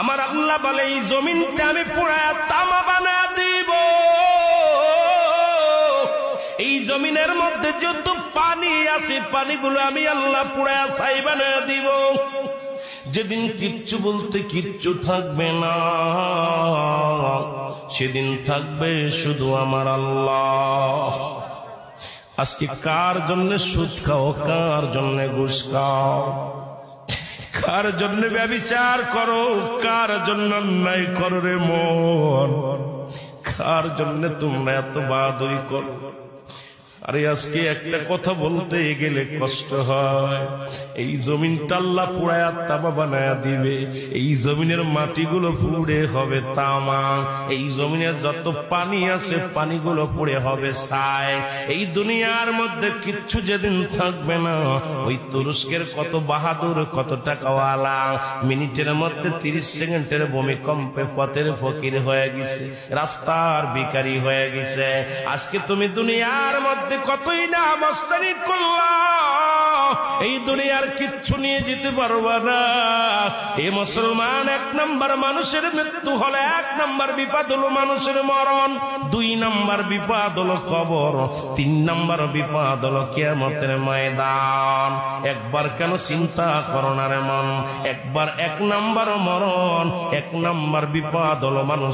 আমার আল্লাহ বলে এই জমিনটা আমি পুরায়া তামা বানা দিব। এই জমিনের মধ্যে যত পানি আছে পানিগুলো আমি আল্লাহ পুরায়া ছাই বানা দিব। যেদিন কিচ্ছু বলতে কিচ্ছু থাকবে না, সেদিন থাকবে শুধু আমার আল্লাহ। আজকে কার জন্য সুদ খাও, কার জন্য ঘুষ খাও, কার জন্য ব্যভিচার করো, কার জন্য অন্যায় করো রে মন, কার জন্য তোমরা এত বাহাদুরি করো। আরে আজকে একটা কথা বলতে গেলে কষ্ট হয়। এই জমিনটা আল্লাহ পুরায়া তামা বানায়া দিবে। এই জমিনের মাটিগুলো পুড়ে হবে তামা। এই জমিনের যত পানি আছে পানিগুলো পুড়ে হবে ছাই। এই দুনিয়ার মধ্যে কিচ্ছু যেদিন থাকবে না, ওই তুরস্কের কত বাহাদুর, কত টাকাওয়ালা মিনিটের মধ্যে 30 সেকেন্ডের ভূমিকম্পে পথের ফকির হয়ে গেছে, রাস্তার ভিখারি হয়ে গেছে। আজকে তুমি দুনিয়ার মধ্যে কতই না মস্তানি করলা, এই দুনিয়ার কিচ্ছু নিয়ে যেতে পারবা না। এই মুসলমান, 1 নাম্বার মানুষের মৃত্যু হলে 1 নাম্বার বিপদ হলো মানুষের মরণ, 2 নাম্বার বিপদ হলো কবর, 3 নাম্বার বিপদ হলো কিয়ামতের ময়দান। একবার কেন চিন্তা করো না রে মন, একবার 1 নাম্বার মরণ, 1 নাম্বার বিপদ হলো মানুষ